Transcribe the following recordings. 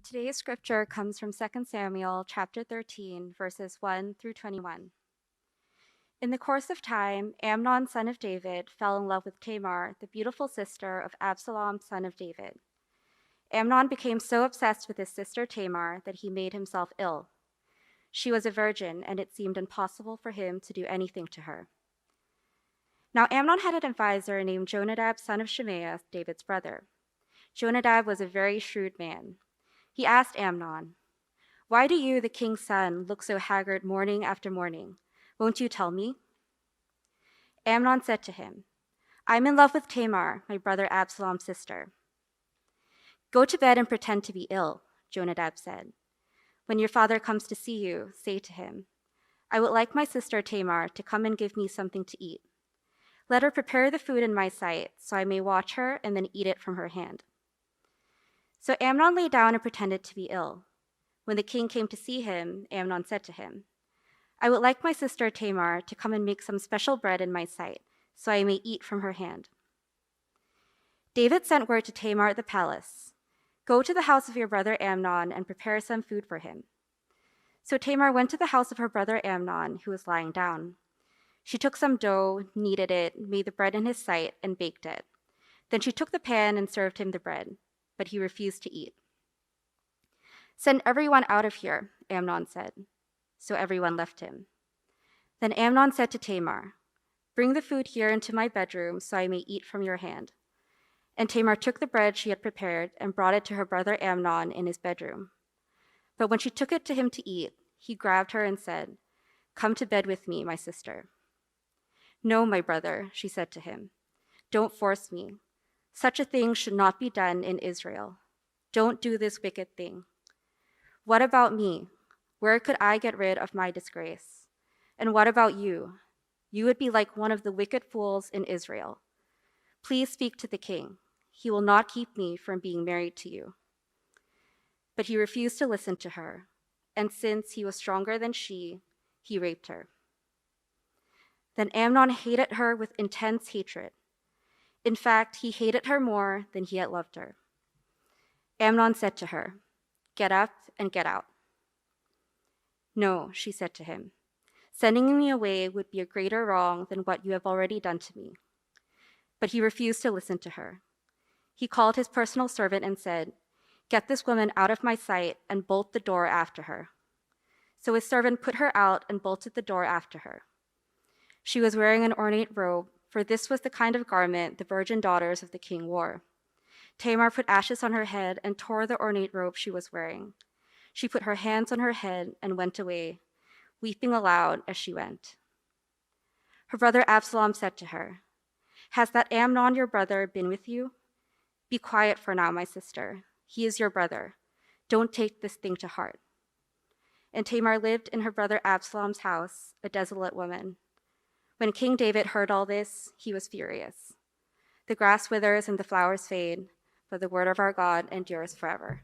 Today's scripture comes from 2 Samuel chapter 13, verses 1 through 21. In the course of time, Amnon, son of David, fell in love with Tamar, the beautiful sister of Absalom, son of David. Amnon became so obsessed with his sister Tamar that he made himself ill. She was a virgin, and it seemed impossible for him to do anything to her. Now Amnon had an advisor named Jonadab, son of Shimea, David's brother. Jonadab was a very shrewd man. He asked Amnon, "Why do you, the king's son, look so haggard morning after morning? Won't you tell me?" Amnon said to him, "I'm in love with Tamar, my brother Absalom's sister." "Go to bed and pretend to be ill," Jonadab said. "When your father comes to see you, say to him, 'I would like my sister Tamar to come and give me something to eat. Let her prepare the food in my sight, so I may watch her and then eat it from her hand.'" So Amnon lay down and pretended to be ill. When the king came to see him, Amnon said to him, "I would like my sister Tamar to come and make some special bread in my sight, so I may eat from her hand." David sent word to Tamar at the palace, "Go to the house of your brother Amnon and prepare some food for him." So Tamar went to the house of her brother Amnon, who was lying down. She took some dough, kneaded it, made the bread in his sight, and baked it. Then she took the pan and served him the bread, but he refused to eat. "Send everyone out of here," Amnon said. So everyone left him. Then Amnon said to Tamar, "Bring the food here into my bedroom so I may eat from your hand." And Tamar took the bread she had prepared and brought it to her brother Amnon in his bedroom. But when she took it to him to eat, he grabbed her and said, "Come to bed with me, my sister." "No, my brother," she said to him. "Don't force me. Such a thing should not be done in Israel. Don't do this wicked thing. What about me? Where could I get rid of my disgrace? And what about you? You would be like one of the wicked fools in Israel. Please speak to the king. He will not keep me from being married to you." But he refused to listen to her, and since he was stronger than she, he raped her. Then Amnon hated her with intense hatred. In fact, he hated her more than he had loved her. Amnon said to her, "Get up and get out." "No," she said to him. "Sending me away would be a greater wrong than what you have already done to me." But he refused to listen to her. He called his personal servant and said, "Get this woman out of my sight and bolt the door after her." So his servant put her out and bolted the door after her. She was wearing an ornate robe, for this was the kind of garment the virgin daughters of the king wore. Tamar put ashes on her head and tore the ornate robe she was wearing. She put her hands on her head and went away, weeping aloud as she went. Her brother Absalom said to her, "Has that Amnon your brother been with you? Be quiet for now, my sister. He is your brother. Don't take this thing to heart." And Tamar lived in her brother Absalom's house, a desolate woman. When King David heard all this, he was furious. The grass withers and the flowers fade, but the word of our God endures forever.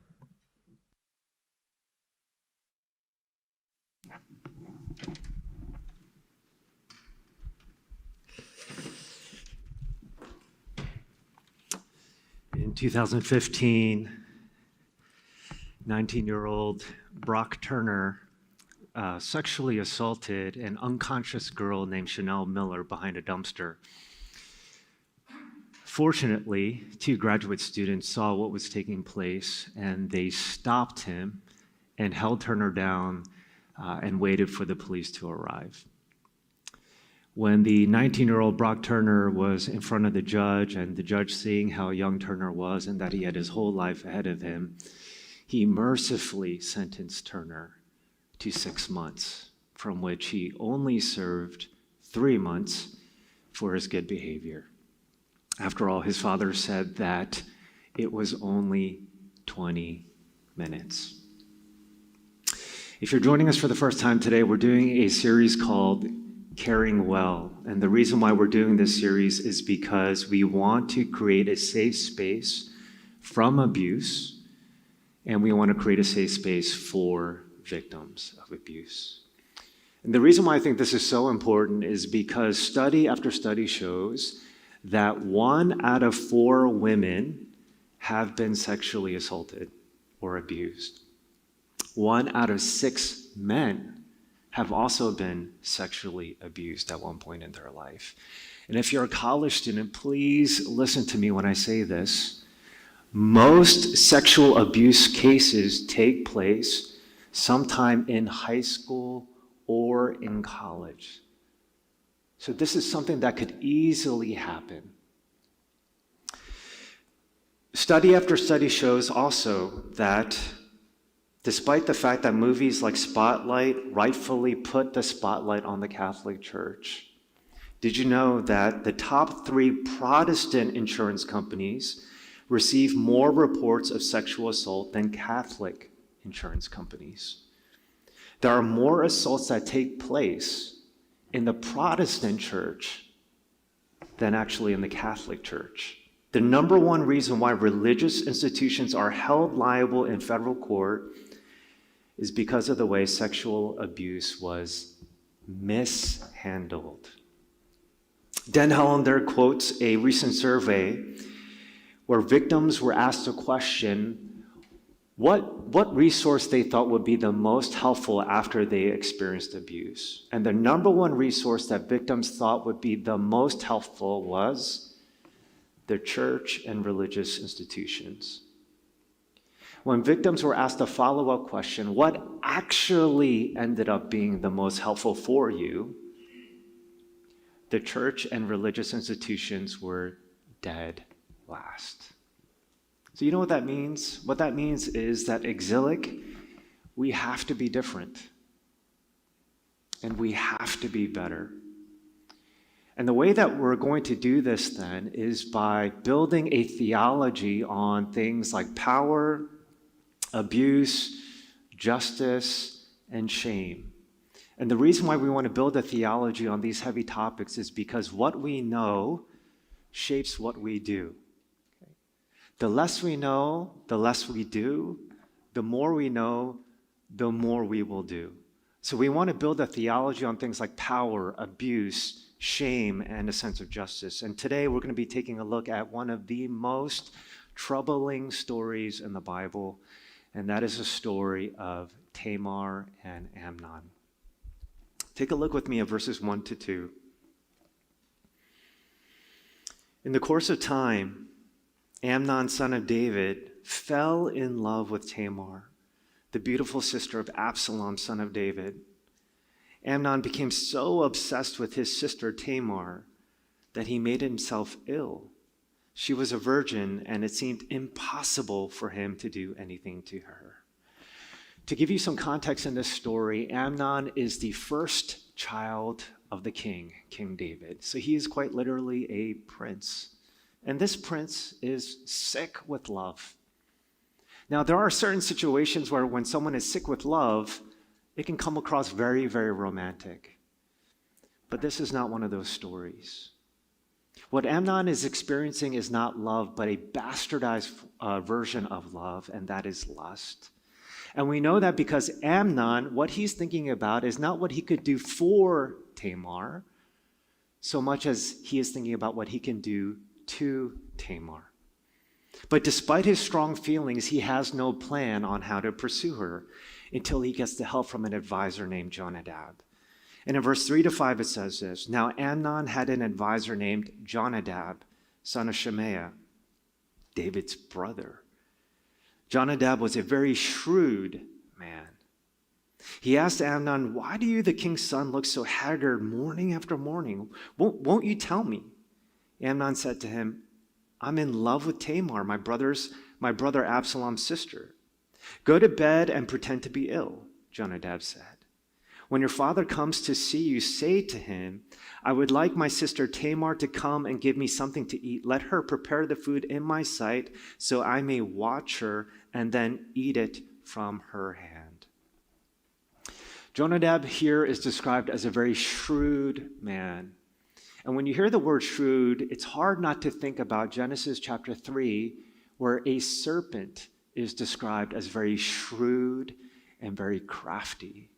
In 2015, 19-year-old Brock Turner sexually assaulted an unconscious girl named Chanel Miller behind a dumpster. Fortunately, 2 graduate students saw what was taking place, and they stopped him and held Turner down and waited for the police to arrive. When the 19-year-old Brock Turner was in front of the judge, and the judge seeing how young Turner was and that he had his whole life ahead of him, he mercifully sentenced Turner to 6 months, from which he only served 3 months for his good behavior. After all, his father said that it was only 20 minutes. If you're joining us for the first time today, we're doing a series called Caring Well. And the reason why we're doing this series is because we want to create a safe space from abuse, and we want to create a safe space for victims of abuse. And the reason why I think this is so important is because study after study shows that 1 out of 4 women have been sexually assaulted. or abused. 1 out of 6 men have also been sexually abused at one point in their life. And if you're a college student, please listen to me when I say this. Most sexual abuse cases take place sometime in high school or in college. So this is something that could easily happen. Study after study shows also that despite the fact that movies like Spotlight rightfully put the spotlight on the Catholic Church, did you know that the top 3 Protestant insurance companies receive more reports of sexual assault than Catholic insurance companies? There are more assaults that take place in the Protestant church than actually in the Catholic Church. The number one reason why religious institutions are held liable in federal court is because of the way sexual abuse was mishandled. Dan Hollander quotes a recent survey where victims were asked a question, what resource they thought would be the most helpful after they experienced abuse. And the number one resource that victims thought would be the most helpful was the church and religious institutions. When victims were asked a follow-up question, what actually ended up being the most helpful for you? The church and religious institutions were dead last. So you know what that means? What that means is that Exilic, we have to be different. And we have to be better. And the way that we're going to do this then is by building a theology on things like power, abuse, justice, and shame. And the reason why we want to build a theology on these heavy topics is because what we know shapes what we do. Okay? The less we know, the less we do. The more we know, the more we will do. So we want to build a theology on things like power, abuse, shame, and a sense of justice. And today we're going to be taking a look at one of the most troubling stories in the Bible, and that is the story of Tamar and Amnon. Take a look with me at verses 1 to 2. In the course of time, Amnon, son of David, fell in love with Tamar, the beautiful sister of Absalom, son of David. Amnon became so obsessed with his sister Tamar that he made himself ill. She was a virgin, and it seemed impossible for him to do anything to her. To give you some context in this story, Amnon is the first child of the king, King David. So he is quite literally a prince. And this prince is sick with love. Now, there are certain situations where when someone is sick with love, it can come across very, very romantic. But this is not one of those stories. What Amnon is experiencing is not love, but a bastardized version of love, and that is lust. And we know that because Amnon, what he's thinking about is not what he could do for Tamar, so much as he is thinking about what he can do to Tamar. But despite his strong feelings, he has no plan on how to pursue her until he gets the help from an advisor named Jonadab. And in verse 3 to 5, it says this: Now Amnon had an advisor named Jonadab, son of Shemaiah, David's brother. Jonadab was a very shrewd man. He asked Amnon, "Why do you, the king's son, look so haggard morning after morning? Won't you tell me?" Amnon said to him, "I'm in love with Tamar, my brother Absalom's sister." "Go to bed and pretend to be ill," Jonadab said. "When your father comes to see you, say to him, 'I would like my sister Tamar to come and give me something to eat. Let her prepare the food in my sight so I may watch her and then eat it from her hand.'" Jonadab here is described as a very shrewd man. And when you hear the word shrewd, it's hard not to think about Genesis chapter 3, where a serpent is described as very shrewd and very crafty.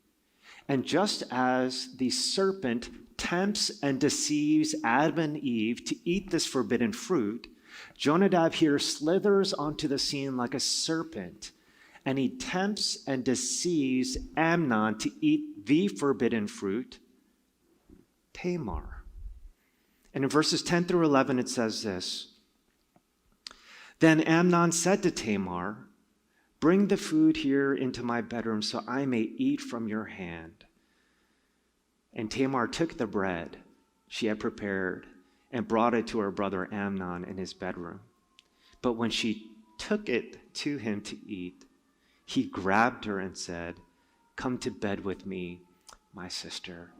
And just as the serpent tempts and deceives Adam and Eve to eat this forbidden fruit, Jonadab here slithers onto the scene like a serpent and he tempts and deceives Amnon to eat the forbidden fruit, Tamar. And in verses 10 through 11, it says this: Then Amnon said to Tamar, "Bring the food here into my bedroom so I may eat from your hand." And Tamar took the bread she had prepared and brought it to her brother Amnon in his bedroom. But when she took it to him to eat, he grabbed her and said, "Come to bed with me, my sister."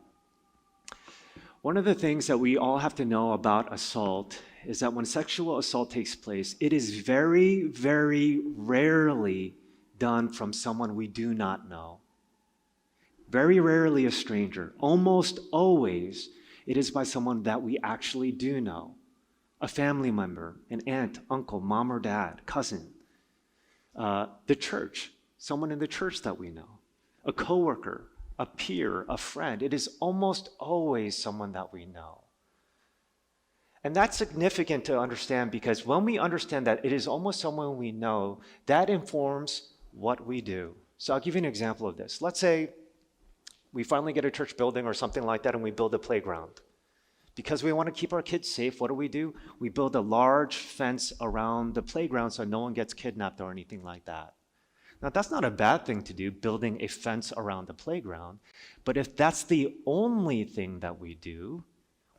One of the things that we all have to know about assault is that when sexual assault takes place, it is very, very rarely done from someone we do not know. Very rarely a stranger. Almost always it is by someone that we actually do know. A family member, an aunt, uncle, mom or dad, cousin, the church, someone in the church that we know, a coworker, a peer, a friend. It is almost always someone that we know. And that's significant to understand, because when we understand that it is almost someone we know, that informs what we do. So I'll give you an example of this. Let's say we finally get a church building or something like that, and we build a playground. Because we want to keep our kids safe, what do? We build a large fence around the playground so no one gets kidnapped or anything like that. Now, that's not a bad thing to do, building a fence around the playground. But if that's the only thing that we do,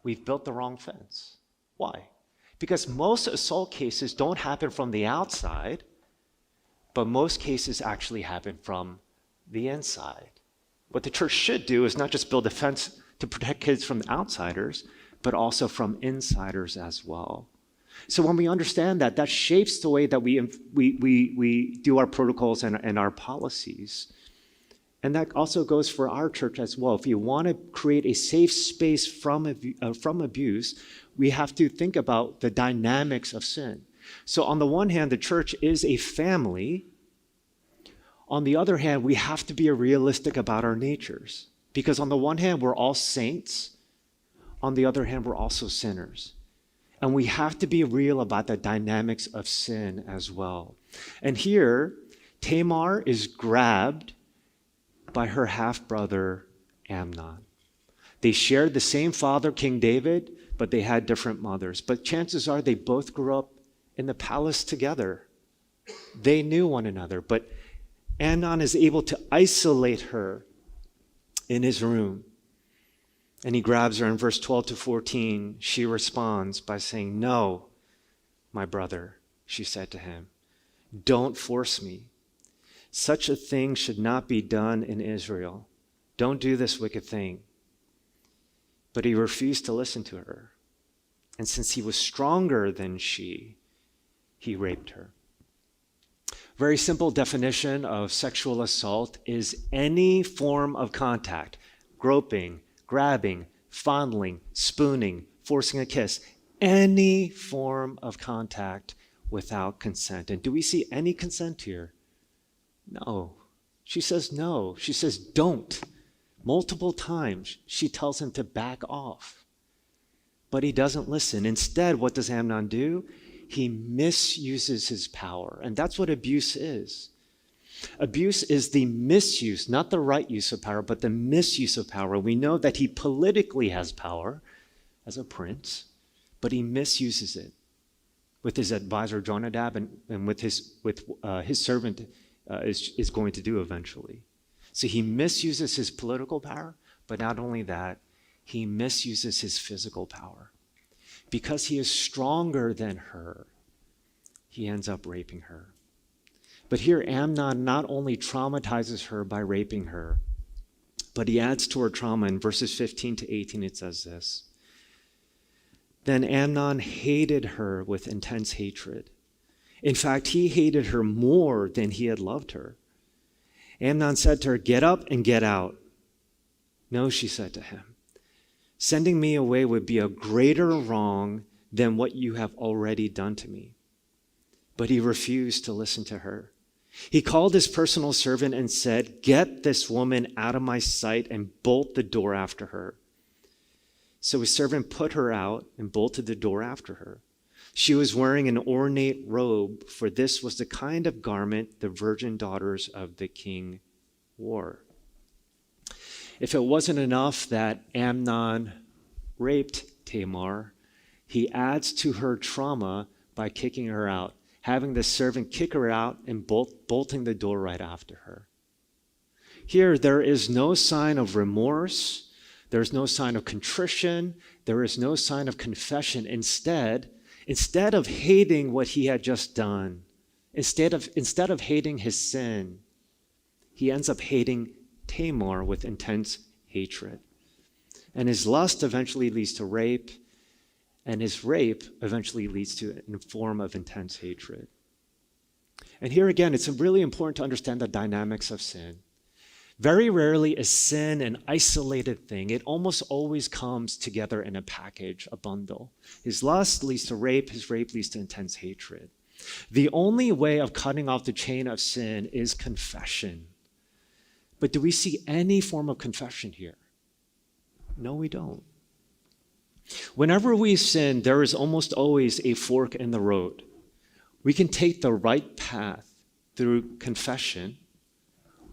we've built the wrong fence. Why? Because most assault cases don't happen from the outside, but most cases actually happen from the inside. What the church should do is not just build a fence to protect kids from outsiders, but also from insiders as well. So when we understand that, that shapes the way that we do our protocols and our policies. And that also goes for our church as well. If you want to create a safe space from abuse, we have to think about the dynamics of sin. So on the one hand, the church is a family. On the other hand, we have to be realistic about our natures. Because on the one hand, we're all saints. On the other hand, we're also sinners. And we have to be real about the dynamics of sin as well. And here, Tamar is grabbed by her half-brother Amnon. They shared the same father, King David, but they had different mothers. But chances are they both grew up in the palace together. They knew one another, but Amnon is able to isolate her in his room. And he grabs her in verse 12 to 14. She responds by saying, "No, my brother," she said to him, "don't force me. Such a thing should not be done in Israel. Don't do this wicked thing." But he refused to listen to her. And since he was stronger than she, he raped her. Very simple definition of sexual assault is any form of contact: groping, grabbing, fondling, spooning, forcing a kiss, any form of contact without consent. And do we see any consent here? No. She says no. She says don't. Multiple times she tells him to back off. But he doesn't listen. Instead, what does Amnon do? He misuses his power. And that's what abuse is. Abuse is the misuse, not the right use of power, but the misuse of power. We know that he politically has power as a prince, but he misuses it with his advisor Jonadab and with his servant is going to do eventually. So he misuses his political power, but not only that, he misuses his physical power. Because he is stronger than her, he ends up raping her. But here Amnon not only traumatizes her by raping her, but he adds to her trauma. In verses 15 to 18, it says this: "Then Amnon hated her with intense hatred. In fact, he hated her more than he had loved her. Amnon said to her, 'Get up and get out.' 'No,' she said to him. 'Sending me away would be a greater wrong than what you have already done to me.' But he refused to listen to her. He called his personal servant and said, 'Get this woman out of my sight and bolt the door after her.' So his servant put her out and bolted the door after her. She was wearing an ornate robe, for this was the kind of garment the virgin daughters of the king wore. If it wasn't enough that Amnon raped Tamar, he adds to her trauma by kicking her out, having the servant kick her out and bolting the door right after her. Here, there is no sign of remorse. There's no sign of contrition. There is no sign of confession. Instead of hating what he had just done, instead of hating his sin, he ends up hating Tamar with intense hatred. And his lust eventually leads to rape, and his rape eventually leads to a form of intense hatred. And here again, it's really important to understand the dynamics of sin. Very rarely is sin an isolated thing. It almost always comes together in a package, a bundle. His lust leads to rape, his rape leads to intense hatred. The only way of cutting off the chain of sin is confession. But do we see any form of confession here? No, we don't. Whenever we sin, there is almost always a fork in the road. We can take the right path through confession,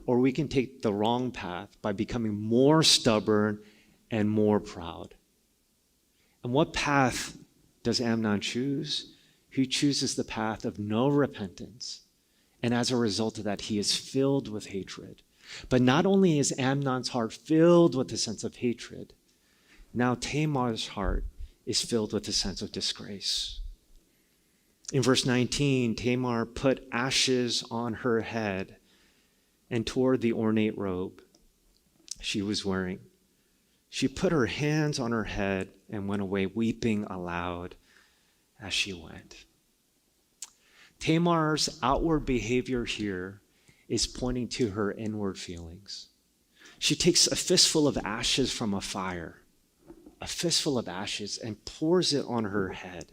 or we can take the wrong path by becoming more stubborn and more proud. And what path does Amnon choose? He chooses the path of no repentance. And as a result of that, he is filled with hatred. But not only is Amnon's heart filled with a sense of hatred, now Tamar's heart is filled with a sense of disgrace. In verse 19, Tamar put ashes on her head and tore the ornate robe she was wearing. She put her hands on her head and went away, weeping aloud as she went. Tamar's outward behavior here is pointing to her inward feelings. She takes a fistful of ashes from a fire, and pours it on her head.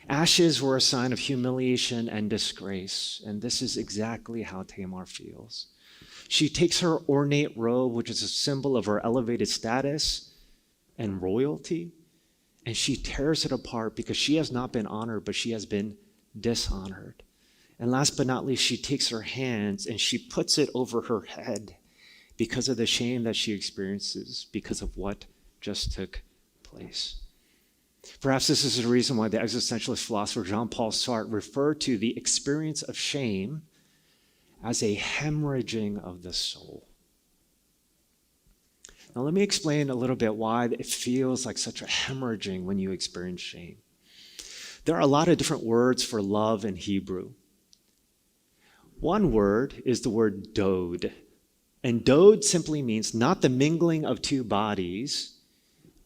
Ashes were a sign of humiliation and disgrace, and this is exactly how Tamar feels. She takes her ornate robe, which is a symbol of her elevated status and royalty, and she tears it apart because she has not been honored, but she has been dishonored. And last but not least, she takes her hands and she puts it over her head because of the shame that she experiences because of what just took place. Perhaps this is the reason why the existentialist philosopher Jean-Paul Sartre referred to the experience of shame as a hemorrhaging of the soul. Now, let me explain a little bit why it feels like such a hemorrhaging when you experience shame. There are a lot of different words for love in Hebrew. One word is the word dode. And dode simply means not the mingling of two bodies,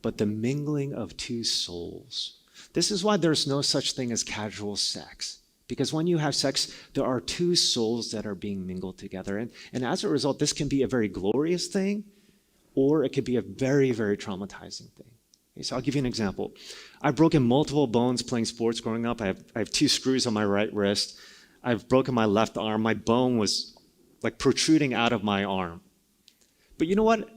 but the mingling of two souls. This is why there's no such thing as casual sex. Because when you have sex, there are two souls that are being mingled together. And as a result, this can be a very glorious thing, or it could be a very, very traumatizing thing. Okay, so I'll give you an example. I've broken multiple bones playing sports growing up. I have 2 screws on my right wrist. I've broken my left arm. My bone was like protruding out of my arm. But you know what?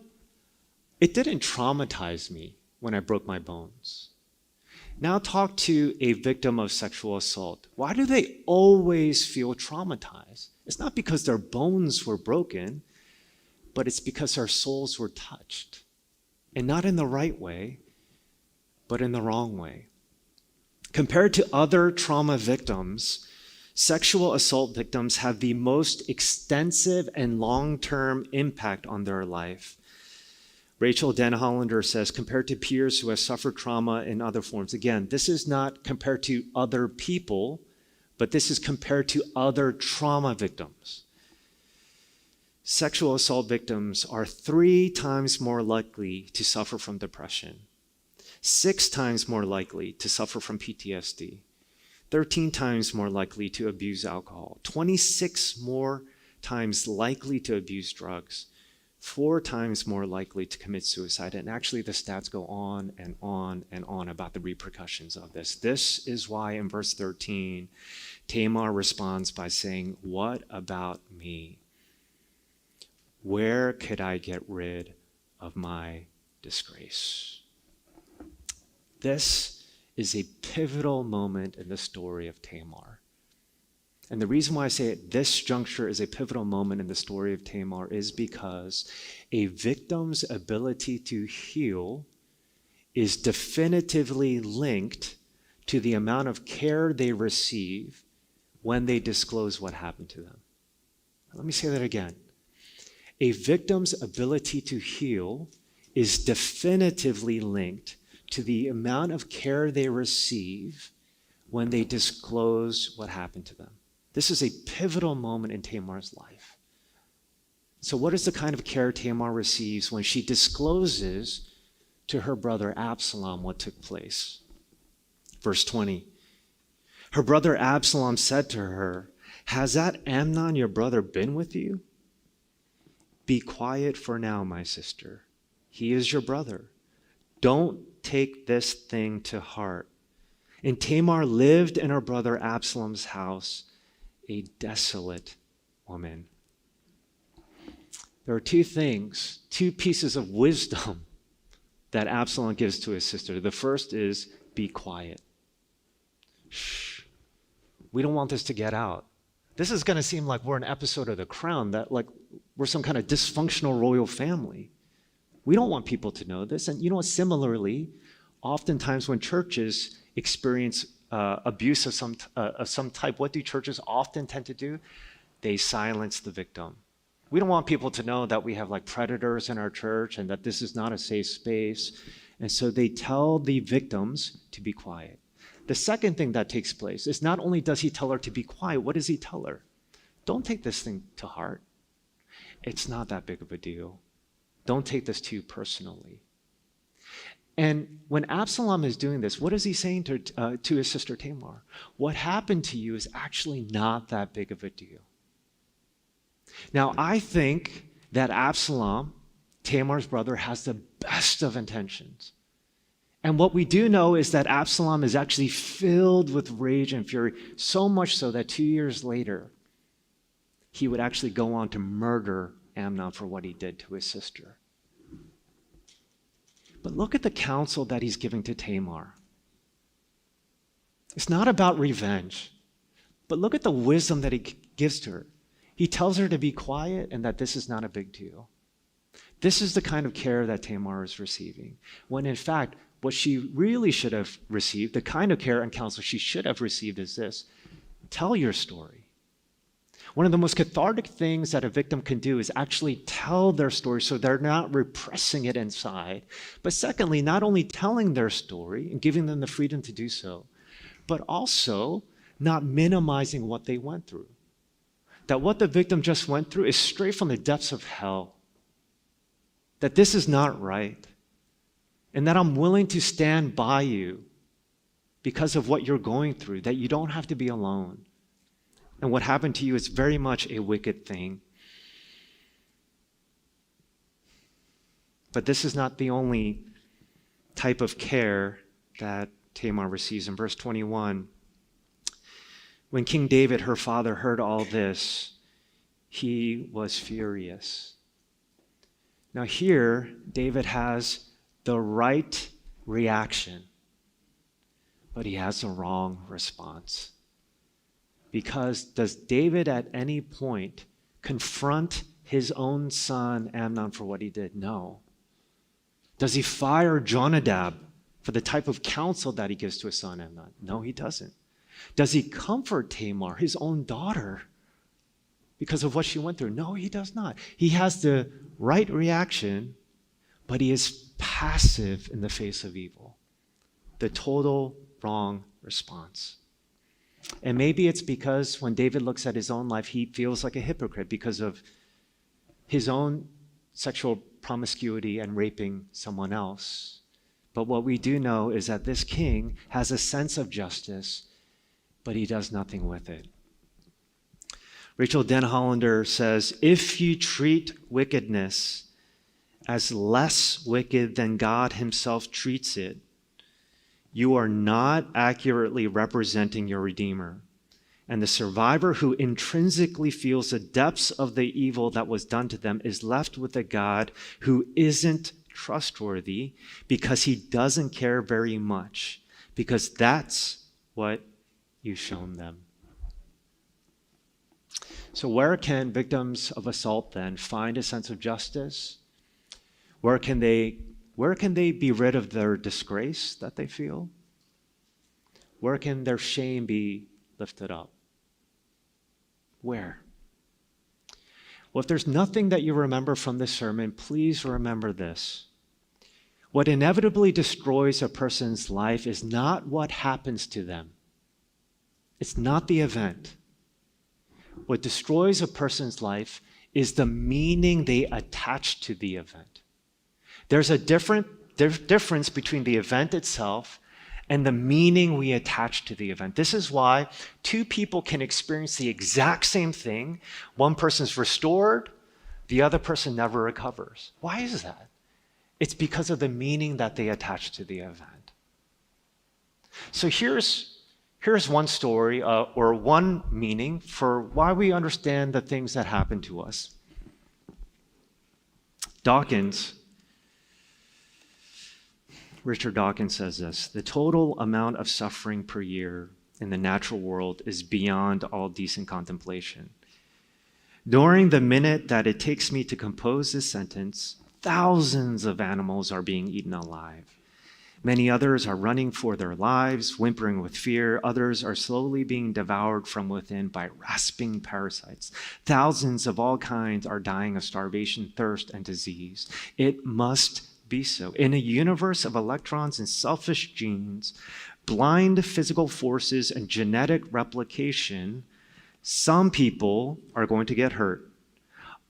It didn't traumatize me when I broke my bones. Now talk to a victim of sexual assault. Why do they always feel traumatized? It's not because their bones were broken, but it's because their souls were touched. And not in the right way, but in the wrong way. Compared to other trauma victims, sexual assault victims have the most extensive and long-term impact on their life. Rachel Denhollander says, compared to peers who have suffered trauma in other forms. Again, this is not compared to other people, but this is compared to other trauma victims. Sexual assault victims are 3 times more likely to suffer from depression, 6 times more likely to suffer from PTSD, 13 times more likely to abuse alcohol, 26 more times likely to abuse drugs, 4 times more likely to commit suicide. And actually, the stats go on and on and on about the repercussions of this. This is why in verse 13, Tamar responds by saying, "What about me? Where could I get rid of my disgrace?" This is a pivotal moment in the story of Tamar. And the reason why I say this juncture is a pivotal moment in the story of Tamar is because a victim's ability to heal is definitively linked to the amount of care they receive when they disclose what happened to them. Let me say that again. A victim's ability to heal is definitively linked to the amount of care they receive when they disclose what happened to them. This is a pivotal moment in Tamar's life. So what is the kind of care Tamar receives when she discloses to her brother Absalom what took place? Verse 20. Her brother Absalom said to her, "Has that Amnon your brother been with you? Be quiet for now, my sister. He is your brother. Don't take this thing to heart." And Tamar lived in her brother Absalom's house, a desolate woman. There are two things, two pieces of wisdom that Absalom gives to his sister. The first is be quiet. Shh. We don't want this to get out. This is going to seem like we're an episode of The Crown, that like we're some kind of dysfunctional royal family. We don't want people to know this. And you know what? Similarly, oftentimes when churches experience abuse of some type, what do churches often tend to do? They silence the victim. We don't want people to know that we have like predators in our church and that this is not a safe space. And so they tell the victims to be quiet. The second thing that takes place is not only does he tell her to be quiet, what does he tell her? Don't take this thing to heart. It's not that big of a deal. Don't take this too personally. And when Absalom is doing this, what is he saying to his sister Tamar? What happened to you is actually not that big of a deal. Now, I think that Absalom, Tamar's brother, has the best of intentions. And what we do know is that Absalom is actually filled with rage and fury, so much so that 2 years later, he would actually go on to murder Amnon for what he did to his sister. But look at the counsel that he's giving to Tamar. It's not about revenge, but look at the wisdom that he gives to her. He tells her to be quiet and that this is not a big deal. This is the kind of care that Tamar is receiving, when in fact, what she really should have received, the kind of care and counsel she should have received is this: tell your story. One of the most cathartic things that a victim can do is actually tell their story so they're not repressing it inside. But secondly, not only telling their story and giving them the freedom to do so, but also not minimizing what they went through. That what the victim just went through is straight from the depths of hell. That this is not right. And that I'm willing to stand by you because of what you're going through, that you don't have to be alone. And what happened to you is very much a wicked thing. But this is not the only type of care that Tamar receives. In verse 21, when King David, her father, heard all this, he was furious. Now here, David has the right reaction, but he has the wrong response. Because does David at any point confront his own son Amnon for what he did? No. Does he fire Jonadab for the type of counsel that he gives to his son Amnon? No, he doesn't. Does he comfort Tamar, his own daughter, because of what she went through? No, he does not. He has the right reaction, but he is passive in the face of evil. The total wrong response. And maybe it's because when David looks at his own life, he feels like a hypocrite because of his own sexual promiscuity and raping someone else. But what we do know is that this king has a sense of justice, but he does nothing with it. Rachel Denhollander says, if you treat wickedness as less wicked than God himself treats it, you are not accurately representing your Redeemer. And the survivor who intrinsically feels the depths of the evil that was done to them is left with a God who isn't trustworthy because he doesn't care very much, because that's what you've shown them. So where can victims of assault then find a sense of justice? Where can they be rid of their disgrace that they feel? Where can their shame be lifted up? Where? Well, if there's nothing that you remember from this sermon, please remember this. What inevitably destroys a person's life is not what happens to them. It's not the event. What destroys a person's life is the meaning they attach to the event. There's a difference between the event itself and the meaning we attach to the event. This is why two people can experience the exact same thing. One person's restored, the other person never recovers. Why is that? It's because of the meaning that they attach to the event. So here's one story or one meaning for why we understand the things that happen to us. Richard Dawkins says this: the total amount of suffering per year in the natural world is beyond all decent contemplation. During the minute that it takes me to compose this sentence, thousands of animals are being eaten alive. Many others are running for their lives, whimpering with fear. Others are slowly being devoured from within by rasping parasites. Thousands of all kinds are dying of starvation, thirst, and disease. It must be so. In a universe of electrons and selfish genes, blind physical forces, and genetic replication, some people are going to get hurt.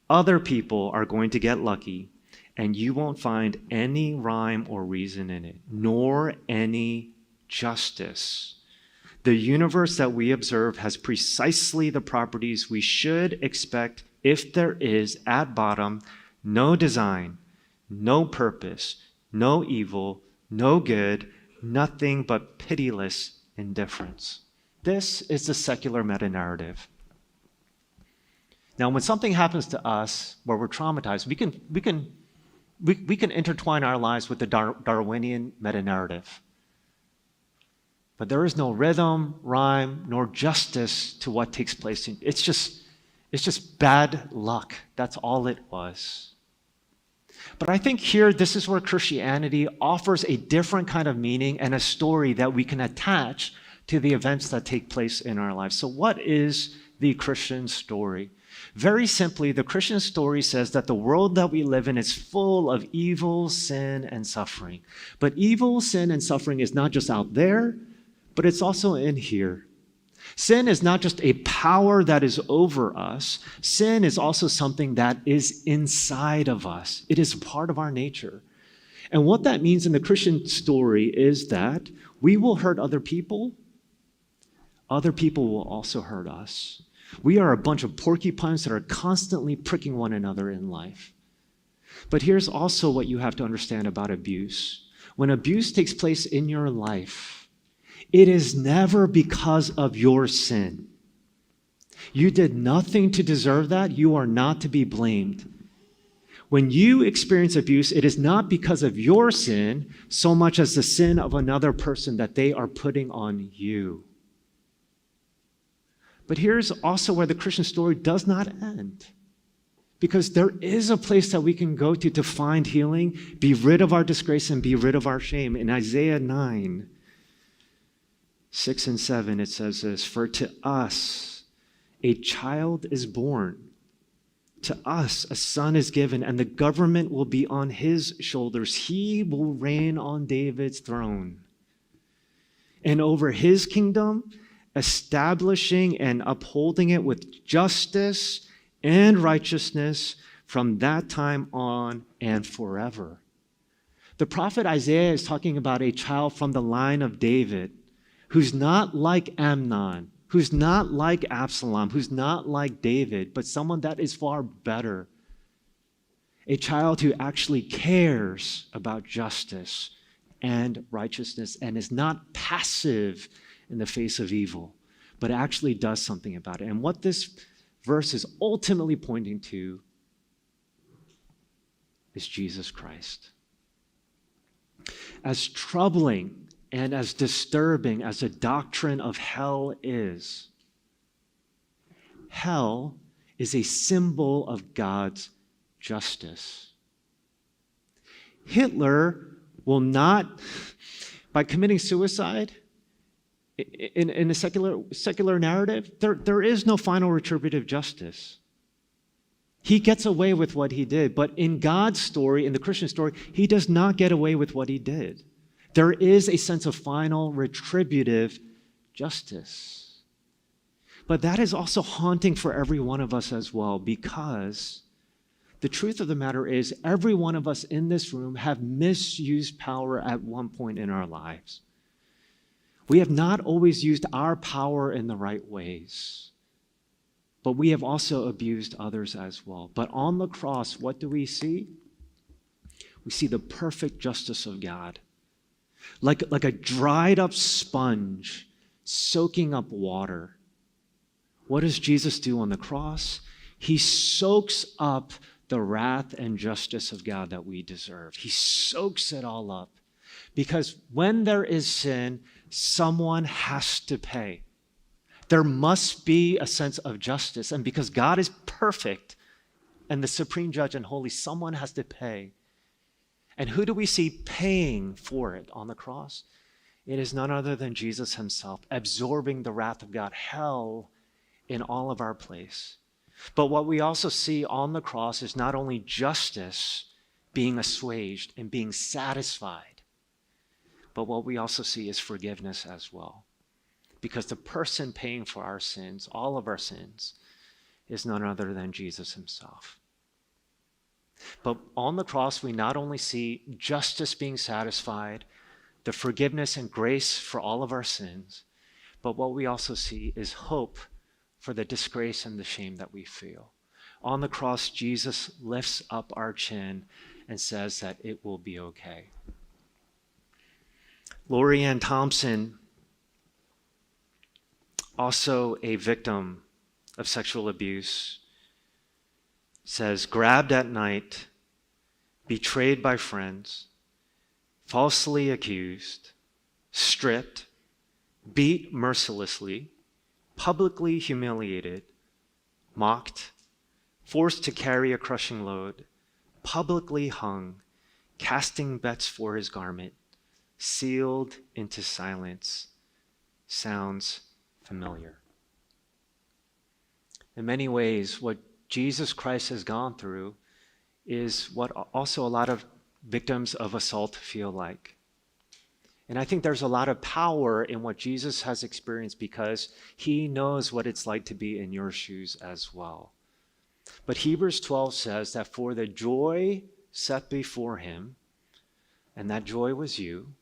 Other people are going to get lucky. And you won't find any rhyme or reason in it, nor any justice. The universe that we observe has precisely the properties we should expect if there is, at bottom, no design, no purpose, no evil, no good, nothing but pitiless indifference. This is the secular meta-narrative. Now, when something happens to us where we're traumatized, we can intertwine our lives with the Darwinian meta-narrative. But there is no rhythm, rhyme, nor justice to what takes place. It's just bad luck. That's all it was. But I think here, this is where Christianity offers a different kind of meaning and a story that we can attach to the events that take place in our lives. So what is the Christian story? Very simply, the Christian story says that the world that we live in is full of evil, sin, and suffering. But evil, sin, and suffering is not just out there, but it's also in here. Sin is not just a power that is over us. Sin is also something that is inside of us. It is part of our nature. And what that means in the Christian story is that we will hurt other people. Other people will also hurt us. We are a bunch of porcupines that are constantly pricking one another in life. But here's also what you have to understand about abuse. When abuse takes place in your life, it is never because of your sin. You did nothing to deserve that. You are not to be blamed. When you experience abuse, it is not because of your sin so much as the sin of another person that they are putting on you. But here's also where the Christian story does not end. Because there is a place that we can go to find healing, be rid of our disgrace, and be rid of our shame. In Isaiah 9, 6 and 7, it says this: "For to us a child is born, to us a son is given, and the government will be on his shoulders. He will reign on David's throne. And over his kingdom, establishing and upholding it with justice and righteousness from that time on and forever." The prophet Isaiah is talking about a child from the line of David who's not like Amnon, who's not like Absalom, who's not like David, but someone that is far better. A child who actually cares about justice and righteousness and is not passive in the face of evil, but actually does something about it. And what this verse is ultimately pointing to is Jesus Christ. As troubling and as disturbing as the doctrine of hell is, hell is a symbol of God's justice. Hitler will not, by committing suicide, in a secular narrative, there is no final retributive justice. He gets away with what he did, but in God's story, in the Christian story, he does not get away with what he did. There is a sense of final retributive justice. But that is also haunting for every one of us as well, because the truth of the matter is every one of us in this room have misused power at one point in our lives. We have not always used our power in the right ways, but we have also abused others as well. But on the cross, what do we see? We see the perfect justice of God. Like a dried up sponge soaking up water. What does Jesus do on the cross? He soaks up the wrath and justice of God that we deserve. He soaks it all up. Because when there is sin, someone has to pay. There must be a sense of justice. And because God is perfect and the supreme judge and holy, someone has to pay. And who do we see paying for it on the cross? It is none other than Jesus himself, absorbing the wrath of God, hell in all of our place. But what we also see on the cross is not only justice being assuaged and being satisfied, but what we also see is forgiveness as well. Because the person paying for our sins, all of our sins, is none other than Jesus himself. But on the cross, we not only see justice being satisfied, the forgiveness and grace for all of our sins, but what we also see is hope for the disgrace and the shame that we feel. On the cross, Jesus lifts up our chin and says that it will be okay. Lori Ann Thompson, also a victim of sexual abuse, says, grabbed at night, betrayed by friends, falsely accused, stripped, beat mercilessly, publicly humiliated, mocked, forced to carry a crushing load, publicly hung, casting bets for his garment, sealed into silence. Sounds familiar. In many ways, what Jesus Christ has gone through is what also a lot of victims of assault feel like. And I think there's a lot of power in what Jesus has experienced because he knows what it's like to be in your shoes as well. But Hebrews 12 says that for the joy set before him, and that joy was you,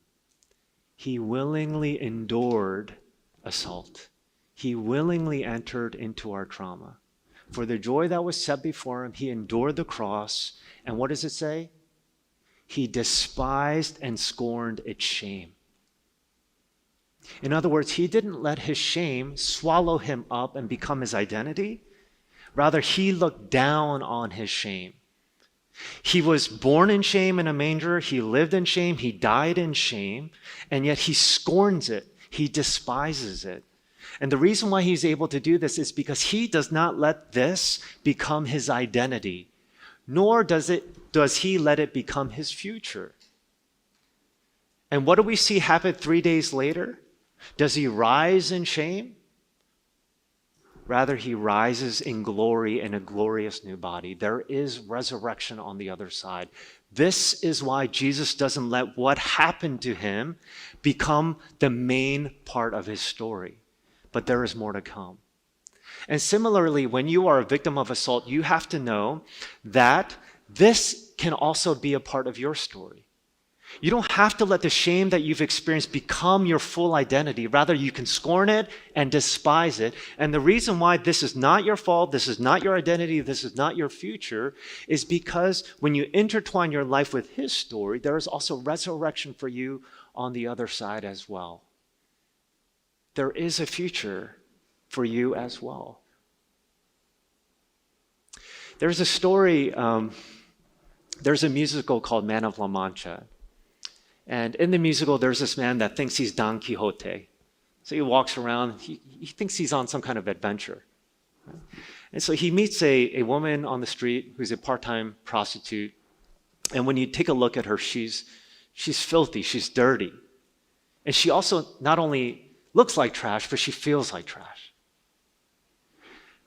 he willingly endured assault. He willingly entered into our trauma. For the joy that was set before him, he endured the cross. And what does it say? He despised and scorned its shame. In other words, he didn't let his shame swallow him up and become his identity. Rather, he looked down on his shame. He was born in shame in a manger. He lived in shame. He died in shame. And yet he scorns it. He despises it. And the reason why he's able to do this is because he does not let this become his identity, nor does he let it become his future. And what do we see happen 3 days later? Does he rise in shame? Rather, he rises in glory in a glorious new body. There is resurrection on the other side. This is why Jesus doesn't let what happened to him become the main part of his story. But there is more to come. And similarly, when you are a victim of assault, you have to know that this can also be a part of your story. You don't have to let the shame that you've experienced become your full identity. Rather, you can scorn it and despise it. And the reason why this is not your fault, this is not your identity, this is not your future, is because when you intertwine your life with his story, there is also resurrection for you on the other side as well. There is a future for you as well. There's a story, there's a musical called Man of La Mancha. And in the musical, there's this man that thinks he's Don Quixote. So he walks around, he thinks he's on some kind of adventure. And so he meets a woman on the street who's a part-time prostitute. And when you take a look at her, she's filthy, she's dirty. And she also not only looks like trash, but she feels like trash.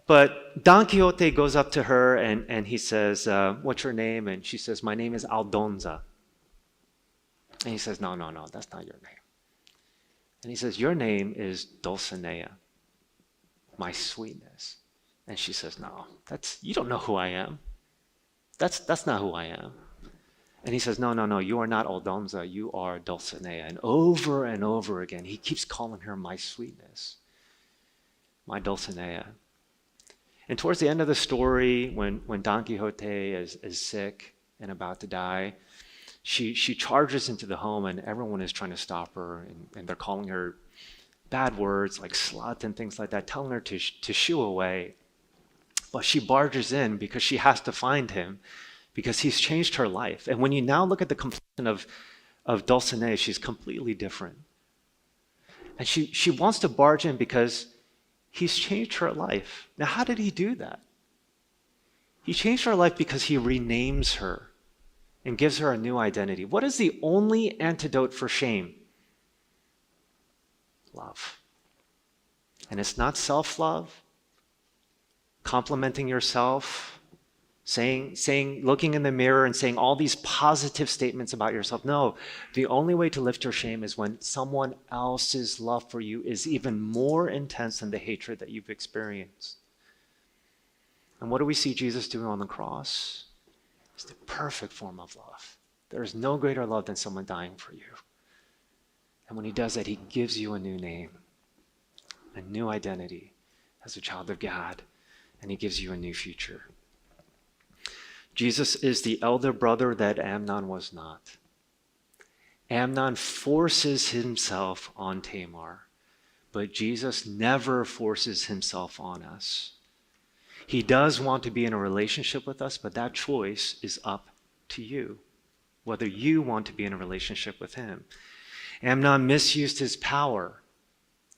But Don Quixote goes up to her and he says, what's your name? And she says, my name is Aldonza. And he says, no, that's not your name. And he says, your name is Dulcinea, my sweetness. And she says, no, you don't know who I am. That's not who I am. And he says, no, you are not Aldonza, you are Dulcinea. And over again, he keeps calling her my sweetness, my Dulcinea. And towards the end of the story, when Don Quixote is sick and about to die, she charges into the home and everyone is trying to stop her and they're calling her bad words like slut and things like that, telling her to shoo away. But she barges in because she has to find him because he's changed her life. And when you now look at the complexion of Dulcinea, she's completely different. And she wants to barge in because he's changed her life. Now, how did he do that? He changed her life because he renames her and gives her a new identity. What is the only antidote for shame? Love. And it's not self-love, complimenting yourself, looking in the mirror and saying all these positive statements about yourself. No, the only way to lift your shame is when someone else's love for you is even more intense than the hatred that you've experienced. And what do we see Jesus doing on the cross? It's the perfect form of love. There is no greater love than someone dying for you. And when he does that, he gives you a new name, a new identity as a child of God, and he gives you a new future. Jesus is the elder brother that Amnon was not. Amnon forces himself on Tamar, but Jesus never forces himself on us. He does want to be in a relationship with us, but that choice is up to you, whether you want to be in a relationship with him. Amnon misused his power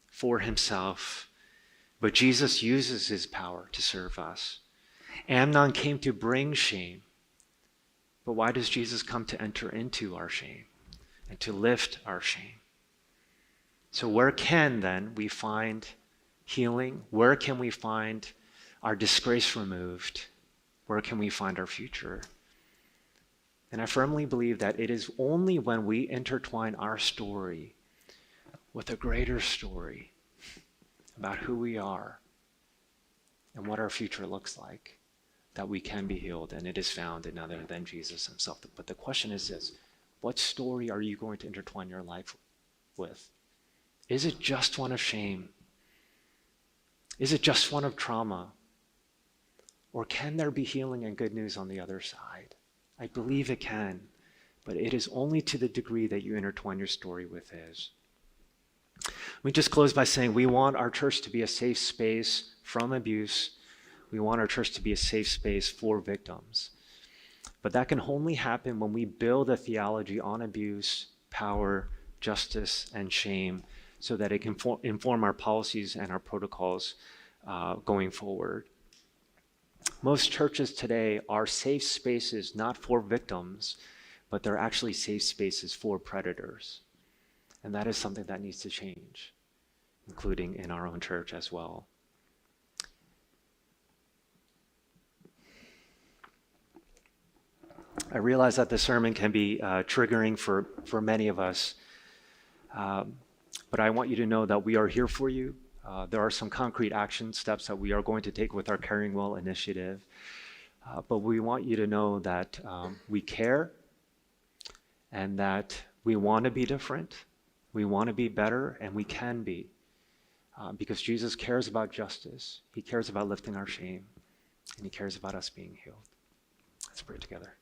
for himself, but Jesus uses his power to serve us. Amnon came to bring shame, but why does Jesus come to enter into our shame and to lift our shame? So where can then we find healing? Where can we find our disgrace removed? Where can we find our future? And I firmly believe that it is only when we intertwine our story with a greater story about who we are and what our future looks like that we can be healed, and it is found in none other than Jesus himself. But the question is this: what story are you going to intertwine your life with? Is it just one of shame? Is it just one of trauma? Or can there be healing and good news on the other side? I believe it can, but it is only to the degree that you intertwine your story with his. Let me just close by saying we want our church to be a safe space from abuse. We want our church to be a safe space for victims. But that can only happen when we build a theology on abuse, power, justice, and shame so that it can inform our policies and our protocols going forward. Most churches today are safe spaces not for victims, but they're actually safe spaces for predators. And that is something that needs to change, including in our own church as well. I realize that the sermon can be triggering for many of us, but I want you to know that we are here for you. There are some concrete action steps that we are going to take with our Caring Well initiative, but we want you to know that we care and that we want to be different, we want to be better, and we can be, because Jesus cares about justice, he cares about lifting our shame, and he cares about us being healed. Let's pray together.